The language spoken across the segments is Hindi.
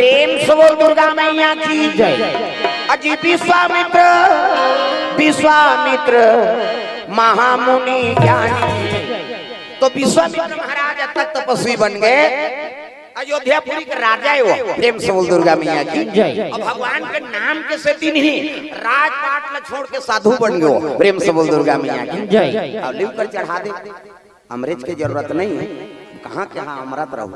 प्रेम से बोल दुर्गा मैया की जय। अजी विश्वामित्र महामुनि ज्ञानी, तो विश्वामित्र महाराज तक तपस्वी बन गए, अयोध्यापुरी के राजा है वो। प्रेम से बोल दुर्गा मैया की जय। अब भगवान के नाम के से दिन ही राजपाट में छोड़ के साधु बन गए। प्रेम से बोल दुर्गा मैया की जय। अब लिव कर चढ़ा दे, अमृत की जरूरत नहीं है, कहाँ कहाँ अमृत रहो,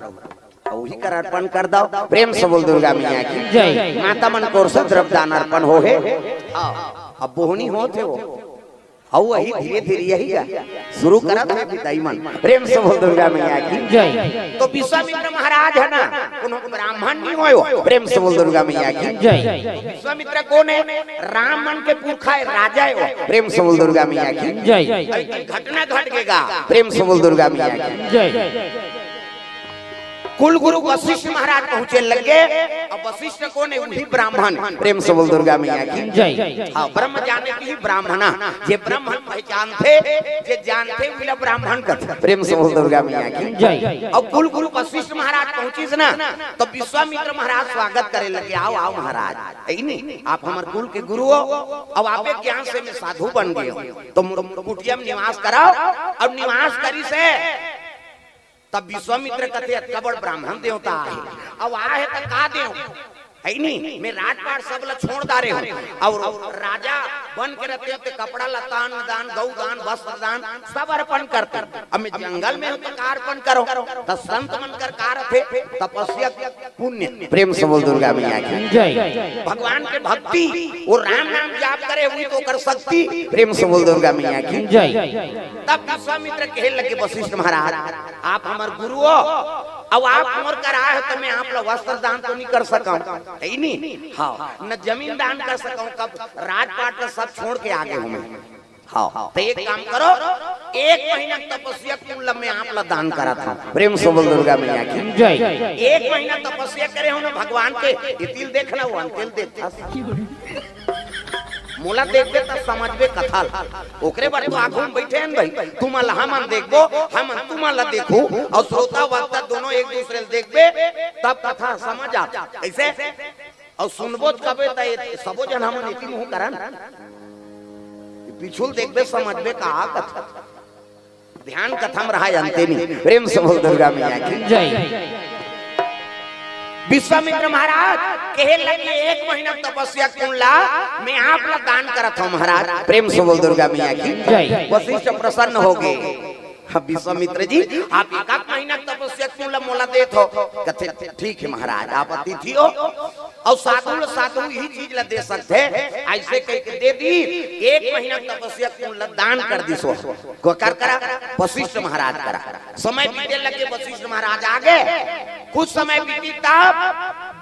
वही कर अर्पण कर दो। प्रेम से बोल दुर्गा मैया की जय। माता मन को द्रव्यदान अर्पण हो है। अब बोहनी होते वो वही धीरे धीरे यही शुरू करा था मन। प्रेम से बोल दुर्गा मैया की जय। तो विश्वामित्र महाराज है ना, उन्होंने ब्राह्मण नहीं हो। प्रेम से बोल दुर्गा मैया की जय। विश्वामित्र कौन है? रामन के पुरखा है, राजा है वो। प्रेम से बोल दुर्गा मैया की जय। घटना घट गएगा। प्रेम से बोल दुर्गा मैया की जय। कुल गुरु वशिष्ठ महाराज पहुंचे लगे। अब वशिष्ठ कौन है? वही ब्राह्मण। प्रेम से बोल दुर्गा मैया की जय। हाँ, ब्रह्म जाने की ही ब्राह्मणा, ये ब्राह्मण पहचान थे, ये जानते मिला ब्राह्मण का। प्रेम से बोल दुर्गा मैया की जय। अब कुल गुरु वशिष्ठ महाराज पहुंची ना, तो विश्वामित्र महाराज स्वागत करे लगे। आओ आओ महाराज, नहीं आप हमारे कुल के गुरु हो, अब आप ज्ञान से मैं साधु बन गए, तो कुटिया में निवास कराओ। अब निवास करी से तब विश्वामित्र कहते कबड़ ब्राह्मण देवता है, अब आहे तो का देव है नहीं, मैं राजपाट सब ला छोड़ दारे हूँ, और राजा बन के रहते होते कपड़ा लतान दान गौ दान वस्त्र दान सब अर्पण करते। अब मैं जंगल में हूँ तो का अर्पण करो, तो संत बनकर कार थे तपस्या पुण्य। प्रेम से बोल दुर्गा मैया की जय। भगवान के भक्ति वो राम नाम जाप करे हुई तो कर सकती। प्रेम से बोल दुर्गा मैया की जय। तब विश्वामित्र कहे लगे वशिष्ठ महाराज आप हमारे गुरु हो, अब आप उम्र कर आए हो तो मैं आप लोग वस्त्र दान तो नहीं कर सका, है नहीं, हाँ न जमीन दान कर सकूं, कब राजपाट में सब छोड़ के आगे हूं मैं। हाँ, तो एक काम करो, 1 महीना तपस्या कुल में आप लोग दान करा था। प्रेम से बोल दुर्गा मैया की जय। 1 महीना तपस्या करे हो ना भगवान के, तिल देखना वो अंतिल देखता मोला देखबे तो समझबे कथा, ओकरे बारे तो आगू में बैठे हैं भाई, तुम हम देखबो, हम तुम देखू, और श्रोता वक्ता दोनों एक दूसरे से देखबे तब कथा समझ आ। ऐसे और सुनबो कबे त सबो जन हम नीति मुंह करन, पिछुल देखबे समझबे का कथा, ध्यान कथा में रहा जानते नहीं। प्रेम से बोल दुर्गा मैया की जय। विश्वामित्र महाराज कहे लगे 1 महीना तपस्या कुंडला मैं आप लोग दान करत हूँ महाराज। प्रेम से बोल दुर्गा मैया की जय। वशिष्ठ प्रसन्न हो गए। विश्वामित्र जी आप 1 महीना तपस्या कुंडला मोला देत हो, कहते ठीक है महाराज आप अतिथि हो, और साधु साधु ही चीज ला दे सकते, ऐसे कह के दे दी। 1 महीना तपस्या कुंडला दान कर दी। सो को कर करा वशिष्ठ महाराज करा। समय बीते लगे, वशिष्ठ महाराज आगे, कुछ समय बीती तब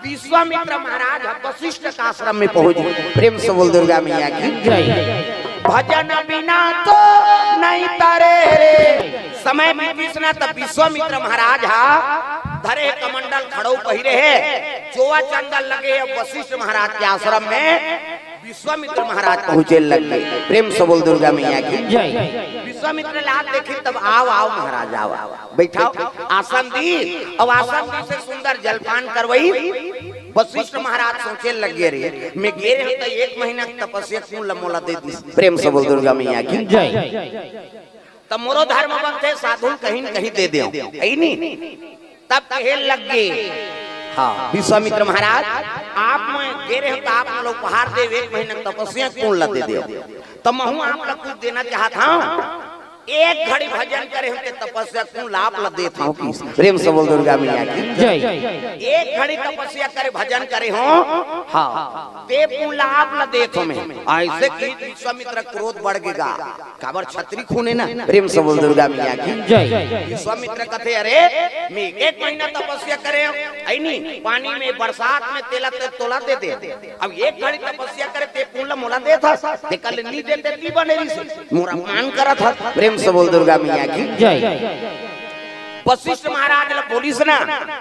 विश्वामित्र महाराज वशिष्ठ का आश्रम में पहुंच गए। प्रेम से बोल दुर्गा मैया की जय। भजन बिना तो नहीं तारे रे, समय बीती तब विश्वामित्र महाराज धरे कमंडल खड़ो पहिरे है, चोआ चंदल लगे वशिष्ठ महाराज के आश्रम में विश्वामित्र महाराज पहुंचे लगे। प्रेम से बोल दुर्गा मैया की जय। विश्वामित्र लाल देखी तब आओ आओ महाराज आओ बैठाओ, आसन दी, और आसन दी से सुंदर जलपान करवाई। वशिष्ठ महाराज सोचे लगे रे मैं गेरे तो 1 महीना तपस्या क्यों मोला दे दी। प्रेम से बोल दुर्गा मैया की जय। तब मोरो धर्म बनते साधु कहीं कहीं दे दे, नहीं तब कहे लगे हाँ विश्वामित्र महाराज आप में दे रहे हो तो आप लोग उपहार दे, 1 महीना तपस्या कौन ला दे दे, तो मैं आप लोग कुछ देना चाहता हूँ। 1 घड़ी भजन करे होते तपस्या कौन लाभ ला देता हूँ। प्रेम से बोल दुर्गा मैया की जय। 1 घड़ी तपस्या करे भजन करे हो, हाँ ते कौन लाभ ला देता हूँ मैं। ऐसे कि विश्वामित्र क्रोध बढ़ गएगा, काबर छतरी खूने ना। प्रेम से बोल दुर्गा मैया की जय। विश्वामित्र कहते अरे मैं 1 महीना तपस्या करे नहीं, पानी में बरसात में तेला तोला दे दे, अब 1 घड़ी तपस्या करे ते पूला मोला दे था, ते कल नहीं देते ती बनेरी से मोरा मान करा था। प्रेम से बोल दुर्गा मैया की जय। वशिष्ठ महाराज पुलिस ना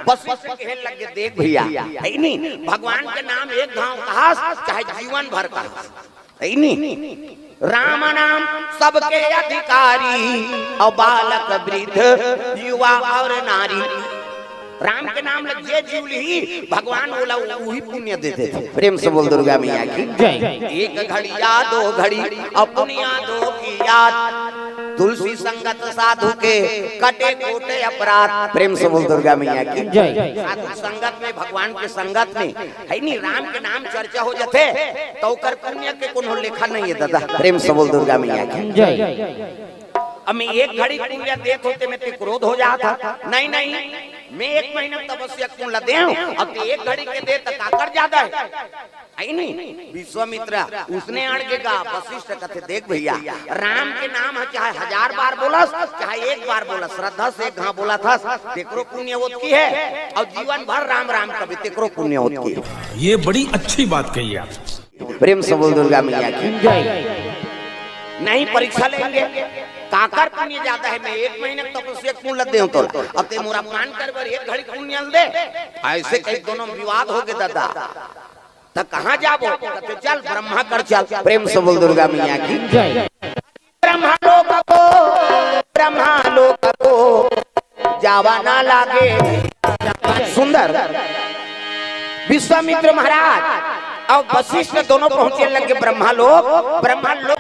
वशिष्ठ कहने लगे देख भैया है नहीं, भगवान के नाम एक गांव कहा चाहे जीवन भर कहा, है नहीं, राम नाम सबके अधिकारी, और बालक वृद्ध युवा और नारी, राम के नाम लग जे जीवली भगवान बोला वही पुण्य देते थे। प्रेम से बोल दुर्गा मैया की जय। एक घड़ी याद दो घड़ी अपनी यादों की याद, तुलसी संगत साधु के कटे कोटे अपराध। प्रेम से बोल दुर्गा मैया की जय। साधु संगत में भगवान के संगत में है नहीं राम के नाम चर्चा हो जाते तो कर पुण्य के कोनो लेखा नहीं है दादा। प्रेम से बोल दुर्गा मैया की जय। अब मैं एक घड़ी पुण्य देख होते में ते क्रोध हो जाता, नहीं नहीं मैं 1 महीना तपस्या क्यों लदे अब ते एक घड़ी के दे तक आकर ज्यादा है आई नहीं। विश्वामित्र उसने अड़केगा वशिष्ठ कहते देख भैया राम के नाम है चाहे 1000 बार बोला चाहे 1 बार बोला श्रद्धा से हाँ बोला था तेकरो पुण्य होत की है और जीवन भर राम राम कभी तेकरो पुण्य होत की है। ये बड़ी अच्छी बात कही आप। प्रेम से बोल दुर्गा मैया की जय। नहीं परीक्षा लेंगे काकर पुण्य ज्यादा है मैं 1 महीने तपस्या क्यों लद देऊं तो अब ते मोरा मान कर बर 1 घड़ी पुण्य दे ऐसे कई दोनों विवाद हो गए दादा तो कहां जाबो कहते चल ब्रह्मा कर चल। प्रेम से बोल दुर्गा मैया की जय। ब्रह्मा लोक को जावा ना लागे सुंदर। विश्वामित्र महाराज अब वशिष्ठ दोनों पहुंचे लगे ब्रह्मा लोक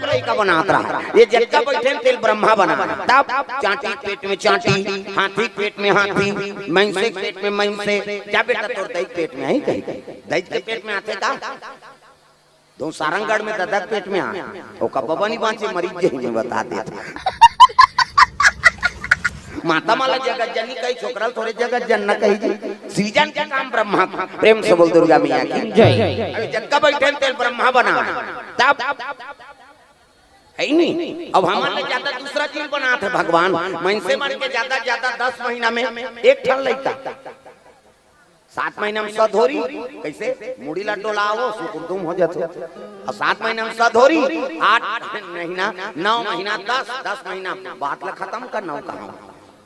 लड़का बनाता रहा। ये जलका बैठे तेल ब्रह्मा बना तब चांटी पेट में चांटी हाथी पेट में हाथी महिषे पेट में महिषे। क्या बेटा तोर दही पेट में आई कहीं दही के पेट में आते का तो सारंगढ़ में दादा पेट में आ ओ कब्बा नहीं बांचे मरीज जी में बता देते माता माला जगत जननी कही छोकरल थोड़े जगत जन्ना कही सीजन का काम ब्रह्मा। प्रेम से बोल दुर्गा मैया की जय। जगका बैठे तेल ब्रह्मा बना तब है नहीं अब हमारे ज्यादा दूसरा चीज बना थे भगवान मन से मन के ज्यादा 10 महीना में एक ठन लड़का 7 महीना में सधोरी कैसे मुड़ी लड्डो लाओ सुकुम हो जाते और 7 महीना में सधोरी 8 महीना 9 महीना 10 महीना बात ला खत्म करना कहा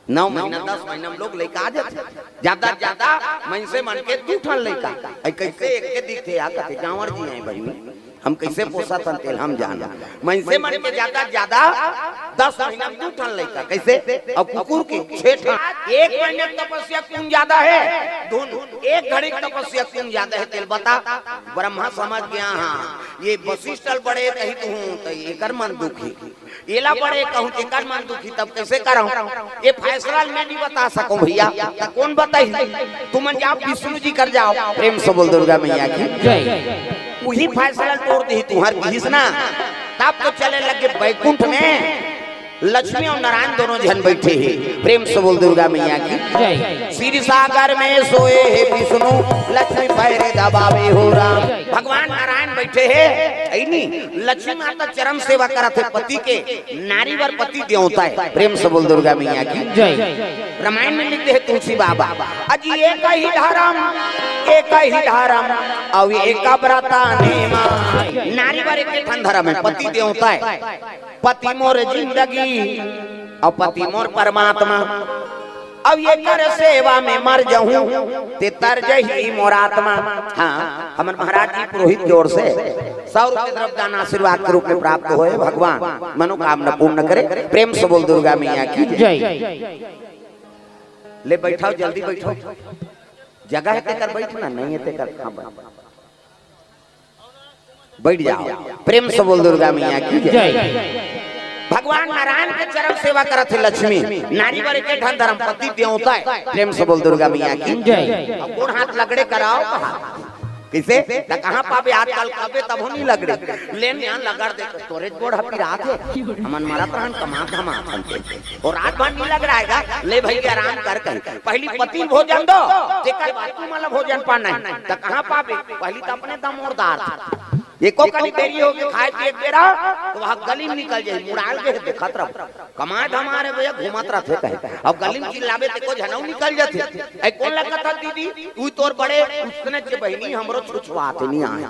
9 महीना 10 महीना में लोग लड़का आ जाते ज्यादा मन से मन के 2 ठन लड़का कैसे एक के दिखते आ कहते गांवर जी हैं भाई हम कैसे पोसा था तेल हम जाना मन से मन के ज्यादा 10 महीना में 2 ठन लड़का कैसे और कुकुर के 6 ठन। 1 महीने तपस्या क्यों ज्यादा है धुन 1 घड़ी तपस्या क्यों ज्यादा है तेल बता। ब्रह्मा समझ गया हाँ ये वशिष्ठ बड़े कही कहूँ तो एकर मन दुखी एला बड़े कहूँ एकर मन दुखी तब कैसे कराऊं ये फैसला मैं नहीं बता सकूं भैया तो कौन बताई तुम जाओ विष्णु जी कर जाओ। प्रेम से बोल दुर्गा मैया की जय। वही फैसला तोड़ दी तुम्हारी घिसना तब तो चले लगे बैकुंठ में लक्ष्मी और नारायण दोनों जन बैठे हैं। प्रेम से बोल दुर्गा मैया की जय। क्षीर सागर में सोए है विष्णु लक्ष्मी पैरे दबावे हो राम। भगवान नारायण बैठे हैं लक्ष्मी माता चरण सेवा करते पति के नारी वर पति देवता है। प्रेम से बोल दुर्गा मैया की जय। रामायण में लिखते हैं तुलसी बाबा अजी एक ही धर्म अब एक व्रता नेमा नारी वर एक धर्म है पति देवता है पति मोर जिंदगी और पति मोर परमात्मा अब ये कर सेवा में मर जाऊं ते तर जही मोरात्मा। हाँ हमारे महाराज जी पुरोहित की ओर से 100 रुपए द्रव्यदान आशीर्वाद के रूप में प्राप्त हुए भगवान मनोकामना पूर्ण करे। प्रेम से बोल दुर्गा मैया की जय। ले बैठाओ जल्दी बैठो जगह है तेकर बैठना नहीं है तेकर बैठ जाओ। प्रेम से बोल दुर्गा मैया की जय। भगवान नारायण के चरण सेवा करत है लक्ष्मी नारी वर के धन धर्म पति देवता है। प्रेम से बोल दुर्गा मैया की जय। अब कौन हाथ लगड़े कराओ किसे कहां पावे आजकल कबे तब नहीं लगड़े लेन यहां लगड़ दे स्टोरेज बोर्ड हपी रात है हमन मारा प्राण कमा धमा और रात भर नहीं लग रहा है ले भैया आराम कर पहली पति भोजन दो तेकर बाद तू मतलब भोजन पाना है त कहां पावे पहली तो अपने दम मोरदार एको कनी देरी हो गई खाए पिए बेरा तो वहां गली में निकल जाए मुड़ाल के देखत रह कमाए हमारे भैया घुमत रहते कहे अब गली में चिल्लावे ते को झनौ निकल जाते ए कौन लगत था दीदी तू तोर बड़े उसने के बहनी हमरो छुछवात नहीं आए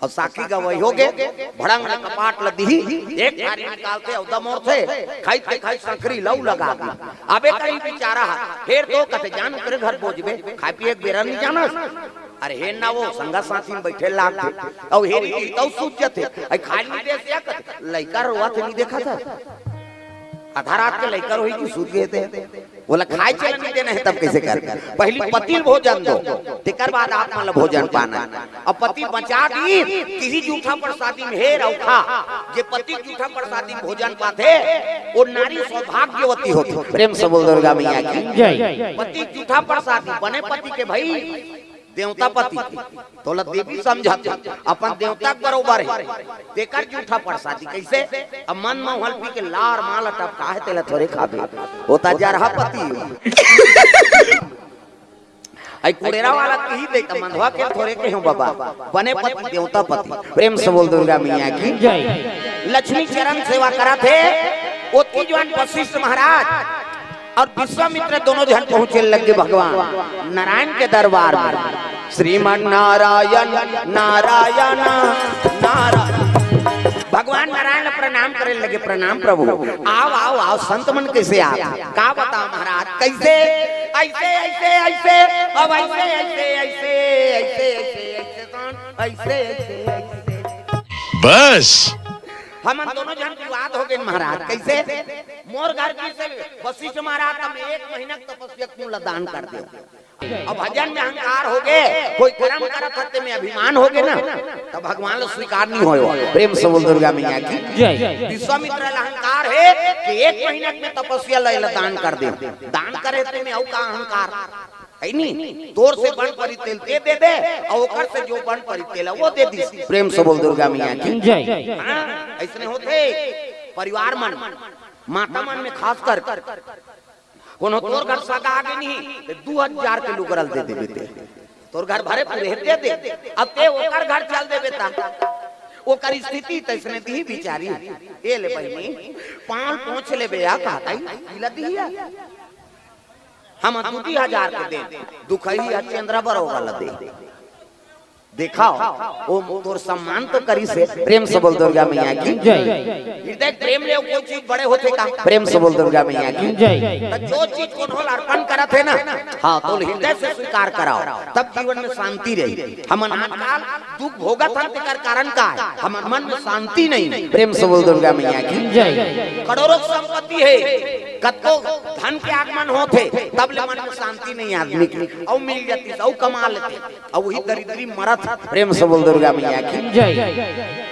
और साकी गवई हो गए भड़ंग ने कपाट लदी एक थारी निकालते औदा मोर थे खाई संकरी लऊ लगा दी अबे कहीं बेचारा फिर तो कते जान करे घर पहुंचबे खाई पिए बेरा नहीं जाना अरे हे ना वो संगा साथी में बैठे लागते और हे तो सूत जाते आई खाली दे से लइका रोवा थे नहीं देखा था आधा रात के लेकर हुई कि सूत गए थे, बोला खाए चल नहीं देना है तब कैसे कर, पहली पति भोजन दो तेकर बाद आप मतलब भोजन पाना। अब पति बचा दी किसी जूठा प्रसादी में हेर और खा, जे पति जूठा प्रसादी भोजन पाते वो नारी सौभाग्यवती होती। प्रेम से बोल दुर्गा मैया की जय। पति जूठा प्रसादी बने पति के भाई देवता पति तोला देवी समझाते अपन देवता बरोबर है, तेकर जूठा प्रसादी कैसे। अब मन में हल्पी के लार माला टपका है तेला थोड़े खाबे होता जा रहा पति आई कुड़ेरा वाला कही देता मंधवा के थोड़े के हो बाबा बने पति देवता पति। प्रेम से बोल दुर्गा मैया की जय। लक्ष्मी चरण सेवा करा थे वो जवान वशिष्ठ महाराज और विश्वामित्र दोनों जन पहुंचे लगे भगवान नारायण के दरबार में। श्रीमन नारायण नारायण नारायण भगवान नारायण प्रणाम करे लगे। प्रणाम प्रभु, आओ आओ आओ संत मन कैसे आप का बता महाराज कैसे ऐसे ऐसे ऐसे अब ऐसे ऐसे ऐसे ऐसे ऐसे ऐसे ऐसे बस हम दोनों जन विवाद हो गए महाराज कैसे। मोर घर की से वशिष्ठ महाराज हम 1 महीना तपस्या क्यों दान कर दे। अब भजन में अहंकार हो गए, कोई कर्म करत हते में अभिमान हो गए ना तब भगवान स्वीकार नहीं होयो। प्रेम से बोल दुर्गा मैया की जय। विश्वामित्र अहंकार है कि 1 महीना में तपस्या लैला दान कर दे, दान करे ते में औ का अहंकार है नहीं। तोर से बन परी तेल दे दे और ओकर से जो बन परी तेल वो दे दी। प्रेम से बोल दुर्गा मैया की जय। ऐसने होते परिवार मन माता मन में खास कर कोनो तोर घर सगा आगे नहीं 2000 के लुगरल दे दे बेटे, तोर घर भरे पूरे दे दे। अब ते ओकर घर चल दे बेटा ओकर स्थिति तैसने दी बिचारी ए ले बहिनी पाल पहुंच ले बे आ कहता ही लदी है हम 2000 के दे दुखई चंद्र बरोबर दे देखाओ ओ तोर सम्मान तो करी से। प्रेम से बोल दुर्गा मैया की जय। हृदय प्रेम ले कोई चीज बड़े होते का। प्रेम से बोल दुर्गा मैया की जय। तो जो चीज को होल अर्पण करत है ना हां तो हृदय से स्वीकार कराओ तब जीवन में शांति रही। हमन आजकल दुख भोगत हन तेकर कारण का है हमर मन में शांति नहीं। प्रेम से बोल दुर्गा मैया की जय। करोड़ों संपत्ति है कतो धन के आगमन होते तब ले मन में शांति नहीं आदमी की और मिल जाती और कमा लेते और वही दरिद्री मरत। प्रेम से बोल दुर्गा मैया की जय।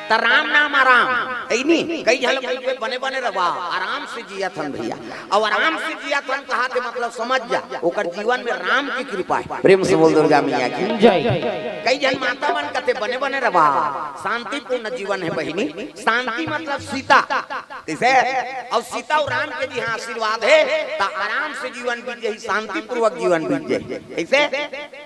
त राम नाम आराम ऐनी कई झल पे बने बने रवा आराम से जिया थन भैया और आराम से जिया थन कहा थे मतलब समझ जा ओकर जीवन में राम की कृपा है। प्रेम से बोल दुर्गा मैया की जय। कई जन माता मन कहते बने बने रवा शांतिपूर्ण जीवन है बहिनी। शांति मतलब सीता कैसे और सीता और राम के जी हाँ आशीर्वाद है तो आराम से जीवन बीत जाए शांति पूर्वक जीवन बीत जाए ऐसे।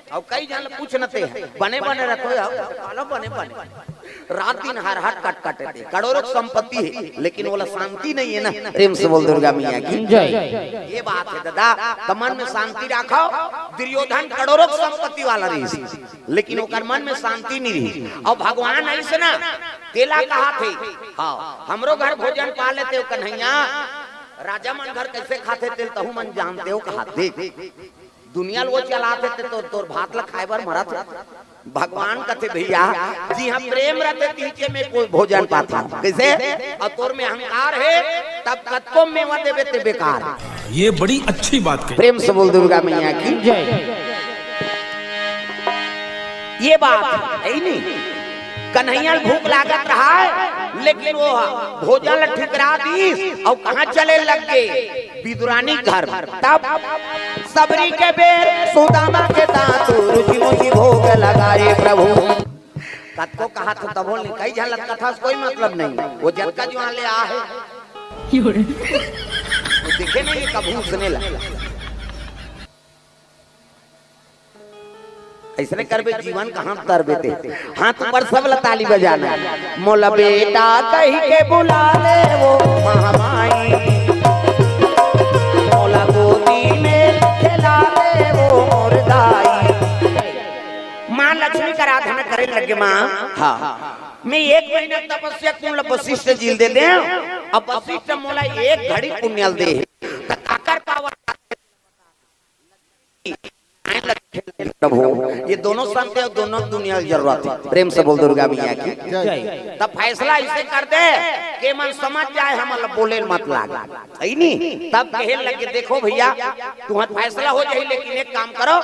और कई जन पूछनते बने बने रखो बने बने रात दिन हर हट कट कटे करोड़ों संपत्ति है लेकिन वो शांति नहीं है ना। प्रेम से बोल दुर्गा मैया की जय। ये बात है दादा तो मन में शांति रखो। दुर्योधन करोड़ों संपत्ति वाला रही लेकिन ओकर मन में शांति नहीं रही। और भगवान ऐसे ना केला कहा थे हाँ हमरो घर भोजन पा लेते हो कन्हैया राजा मन घर कैसे खाते थे तहु मन जानते हो कहा देख दुनिया वो चलाते थे तो तोर भात ला खाए बर मरत भगवान कहते भैया जी हम प्रेम रहते तीचे में कोई भोजन पाता कैसे और तोर में अहंकार है तब कत्को मेवा देवे ते बेकार। ये बड़ी अच्छी बात कही। प्रेम से बोल दुर्गा मैया की जय। ये बात है नहीं कन्हैया भूख लागत रहा है लेकिन वो भोजन ठिकरा दी और कहाँ चले लग गए विदुरानी घर। तब सबरी के बेर सुदामा के दांत रुचि मुचि भोग लगाए प्रभु। कत को कहा था तब बोलने कई झलक कथा कोई मतलब नहीं वो जब का जो ले आ है वो दिखे नहीं कबू सुने लगा ऐसे करबे जीवन कहाँ तरबे थे हाथ पर सब ताली बजाना मोला बेटा कही के बुला ले वो महामाई मोला गोदी में खिला ले वो मुर्दाई। माँ लक्ष्मी का आराधना करे लगे माँ हाँ मैं 1 महीना तपस्या क्यों वशिष्ठ झील दे दे अब वशिष्ठ मोला 1 घड़ी पुण्यल दे काकर पावर प्रभु ये दोनों संत और दोनों दुनिया की जरूरत है। प्रेम से बोल दुर्गा मैया की। तब फैसला इसे कर दे कि मन समझ जाए हम बोले मत लागा है नहीं। तब कहे लगे देखो भैया तुम्हारा फैसला हो जाए, लेकिन एक काम करो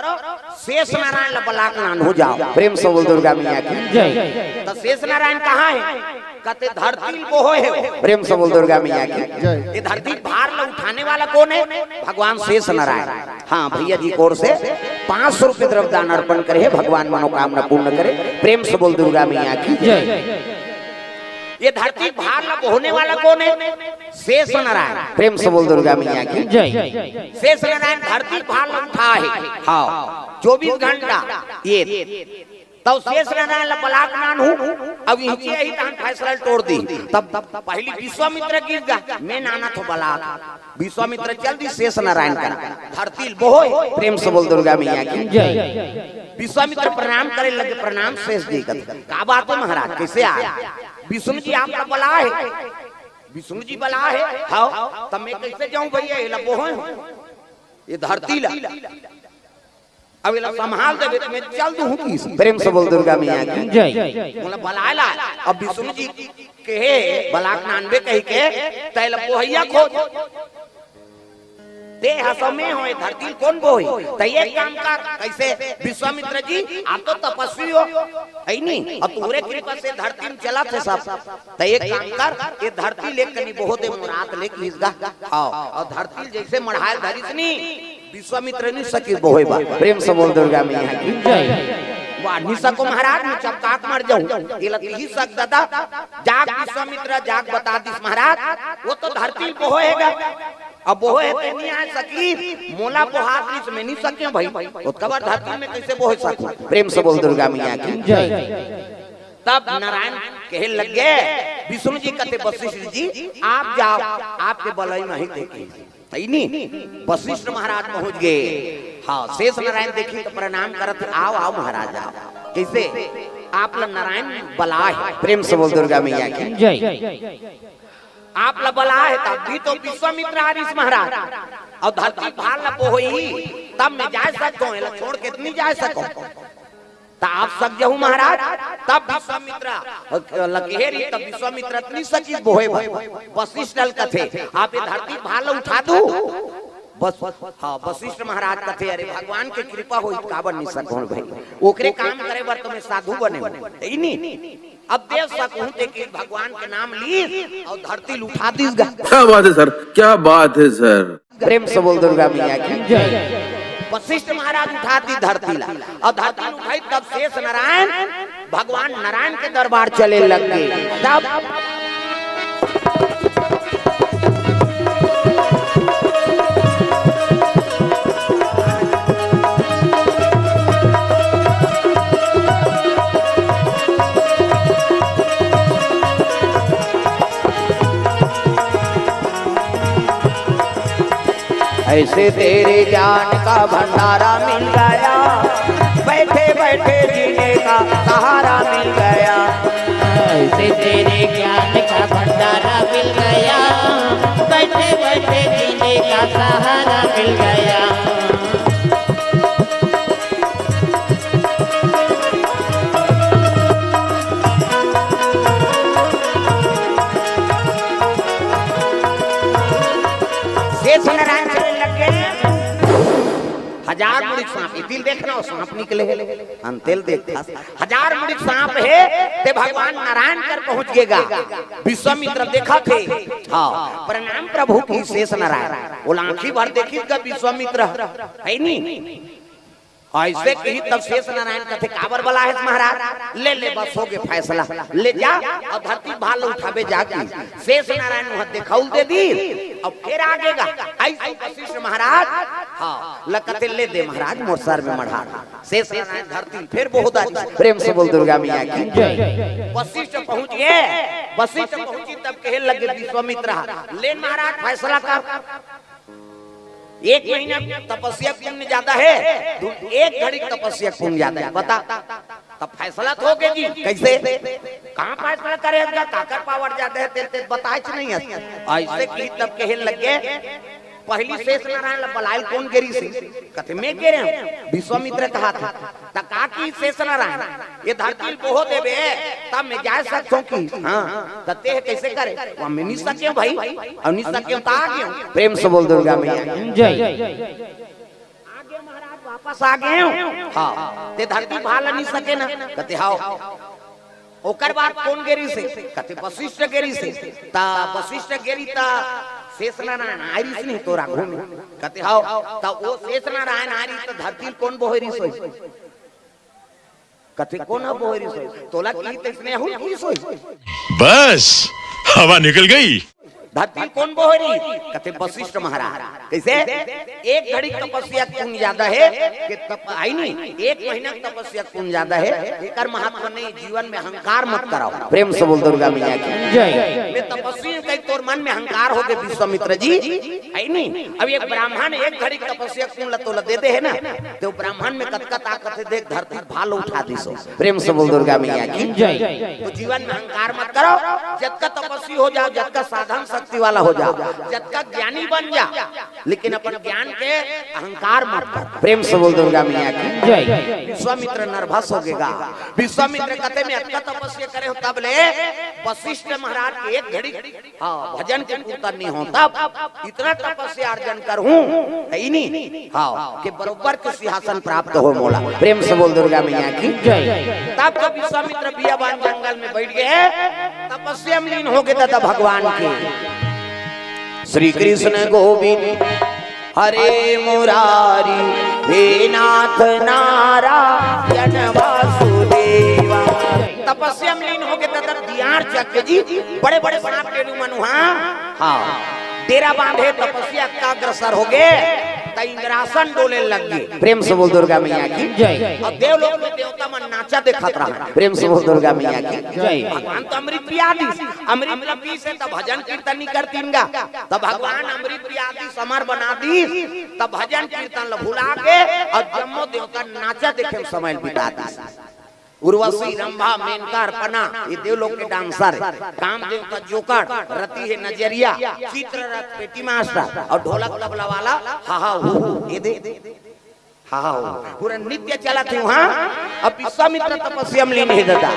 शेष नारायण बलाक नान हो जाओ। प्रेम से बोल दुर्गा मैया की। तो शेष नारायण कहाँ है? कहते धरती को है। प्रेम से बोल दुर्गा मैया की। ये धरती भार ला उठाने वाला कौन है? भगवान शेष नारायण। हाँ भैया जी कोर से 500 रुपए द्रव्य दान अर्पण करे, भगवान मनोकामना पूर्ण करे। प्रेम से बोल दुर्गा मैया की। ये धरती भार ला होने वाला कौन है? शेष नारायण। प्रेम से बोल दुर्गा मैया की। शेष नारायण धरती भार ला उठा है। हाँ 24 घंटा ये तब शेष नारायण बलाक नान हूँ। अब यही फैसला तोड़ दी। तब पहली विश्वामित्र गिर गया, मैं नाना तो बलाक। विश्वामित्र चल दी शेष नारायण का धरती बोहोय। प्रेम से बोल दुर्गा मैया की। विश्वामित्र प्रणाम करे लगे, प्रणाम शेष जी का बात है महाराज कैसे आया? विष्णु जी आपका बला है, विष्णु जी बला है। हाँ तब मैं कैसे जाऊं भैया? ये धरती ला अब संभाल दे मैं चल दूं की। प्रेम से बोल दुर्गा मैया की। बोला बलाला। अब विष्णु जी कहे बलाक नानबे कह के तैल बोहैया खोज दे हसमे होए धरती कौन बोई। तो ये काम का कैसे विश्वामित्र जी आप तो तपस्वी हो है नहीं, और पूरे कृपा से धरती में चला थे सब। तो एक काम कर ये धरती लेकर नहीं बहुत मुराद लेके इसगा आओ, और धरती जैसे मढ़ाए धरिसनी विश्वामित्र नहीं सकी बोहे बा। प्रेम से बोल दुर्गा मैया की। वाह निशा को महाराज मैं चपकाक मर जाऊं। ये लती ही सक दादा जाग विश्वामित्र जाग बता दिस महाराज वो तो धरती को होएगा। अब बोहे नहीं आ सकी मोला बोहात में नहीं सके भाई उसका बार धरती में कैसे बोहे सकूं। प्रेम से बोल दुर्गा मैया की। तब नारायण कहे लग गए विष्णु जी कहते वशिष्ठ जी आप जाओ आपके बलई में ही देखे नहीं। वशिष्ठ महाराज पहुंच गए। हाँ शेष नारायण देखी तो प्रणाम करत आओ आओ महाराज आओ। कैसे आप ला नारायण बला है। प्रेम से बोल दुर्गा मैया की। आप ला बला है तब भी तो विश्वामित्र आरिस महाराज और धरती भार ला पोही तब मैं जा सकता हूँ छोड़ के नहीं जा सको। आप सक जाऊ महाराज। तब विश्वामित्र लकेरी तब विश्वामित्र इतनी सकी बोहे वशिष्ठ दल कथे आप ये धरती भाल उठा दो बस। हाँ वशिष्ठ महाराज कथे अरे भगवान के कृपा हो काबर नहीं सको भाई ओकरे काम करे बर तुम्हें साधु बने नहीं। अब देव सकूं कि भगवान के नाम ली और धरती उठा दी। क्या बात है सर, क्या बात है सर। प्रेम से बोल दुर्गा मैया की। वशिष्ठ महाराज उठा दी धरती ला और धरती उठाई तब शेष नारायण भगवान नारायण के दरबार चले लग गए। तब ऐसे तेरे ज्ञान का भंडारा मिल गया, बैठे बैठे जीने का सहारा मिल गया। ऐसे तेरे ज्ञान का भंडारा मिल गया, बैठे बैठे जीने का सहारा मिल गया। शेष नारायण चले लग गए। हजार मुड़िक सांप दिल देखना सांप निकले तेल देखता 1000 मुड़िक सांप है ते भगवान नारायण कर पहुंच गएगा। विश्वामित्र देखा थे। हाँ प्रणाम प्रभु की शेष नारायण वो आंखी भर देखी विश्वामित्र है नहीं। ऐसे कही तब शेष नारायण कहते काबर बला है महाराज ले ले बस हो गए फैसला ले जा और धरती भाल उठावे जाके। शेष नारायण वहां दिखाउल दे दी और फिर आगेगा ऐसे वशिष्ठ महाराज। हाँ लकते ले दे महाराज मोर सर में मढ़ा। शेष नारायण धरती फिर बहुत अच्छी। प्रेम से बोल दुर्गा मैया की। वशिष्ठ पहुंच गए। वशिष्ठ पहुंची तब कहे लगे विश्वामित्र ले महाराज फैसला कर। 1 महीना तपस्या पुण्य ज्यादा है, 1 घड़ी तपस्या पुण्य ज्यादा है। बता तब फैसला तो हो गया जी कैसे कहाँ फैसला करेगा काकर पावर ज्यादा है तेरे बताए नहीं है। ऐसे की तब कहे लगे पहली शेष नारायण ला बलाइल कौन गेरी से कथे मैं कह रहे हैं विश्वामित्र कहा था तका की शेष नारायण ये धरती को देवे तब मैं जा सकता हूं कि हां तते है कैसे करे वो मैं नहीं सके भाई और नहीं सके तो आ गए प्रेम से बोल दुर्गा मैया जय आगे महाराज वापस आ गए हां ते धरती भाल नहीं सके ना कते हां ओकर बाद कौन गेरी से कते वशिष्ठ गेरी से ता वशिष्ठ गेरी ता शेष नारायण आरी से नहीं तोरा घूमे कते हां ता वो शेष नारायण आरी तो धरती कौन बोहरी सोई कते कौन बोहरी सोई तोला की तसने हुई की सोई बस हवा निकल गई धरती कौन बोहरी कते वशिष्ठ महाराज कैसे एक घड़ी तपस्या कौन ज्यादा है कि तप आई नहीं एक महीना तपस्या कौन ज्यादा है एकर महत्व नहीं जीवन में अहंकार मत कराओ प्रेम से बोल दुर्गा मैया की जय मैं तपस्वी कई तोर मन में अहंकार हो गए विश्वामित्र जी आई नहीं अब एक ब्राह्मण एक घड़ी तपस्या कौन लतोला देते है ना तो ब्राह्मण में कतका ताकत है देख धरती भाल उठा दी सो प्रेम से बोल दुर्गा मैया की जय तो जीवन में अहंकार मत करो जब का तपस्वी हो जाओ जब का साधन शक्ति वाला हो जाओ जब का ज्ञानी बन जा लेकिन अपन ज्ञान के अहंकार मत कर प्रेम से बोल दुर्गा मैया की जय विश्वामित्र नर्वस हो गएगा विश्वामित्र कहते में अच्छा तपस्या करे हो तब ले वशिष्ठ महाराज के एक घड़ी हाँ भजन के पूर्ता नहीं हो तब इतना तपस्या अर्जन करूं है नहीं हाँ कि बरोबर के सिंहासन प्राप्त हो मोला प्रेम से बोल दुर्गा मैया की जय तब जब विश्वामित्र बियाबान जंगल में बैठ गए तपस्या में लीन हो गए दादा भगवान के श्री कृष्ण गोविंद हरे मुरारी हे नाथ नारायण वासुदेवा तपस्या में लीन हो गए दादा दियार चक्र जी बड़े बड़े सांप टेलू मनुहा हाँ डेरा बांधे तपस्या का अग्रसर हो गए इंद्रासन डोले लग गए प्रेम से बोल दुर्गा मैया की जय और देवलोक में देवता मन नाचा देखत रहा प्रेम से बोल दुर्गा मैया की जय भगवान तो अमृत पियादी अमृत पी से तब भजन कीर्तन नहीं करतीनगा तब भगवान अमृत पियादी समर बना दी तब भजन कीर्तन भुला के और जम्मो देवता नाचा देखे समय बिता दी उर्वशी रंभा मेनका अर्पणा ये देवलोक के डांसर कामदेव का जोकर रति है नजरिया चित्ररथ पेटी मास्टर और ढोलक तबला वाला हा हा हु ये दे हा हा पूरा नित्य चला थी वहां अब विश्वामित्र तपस्या में लीन है दादा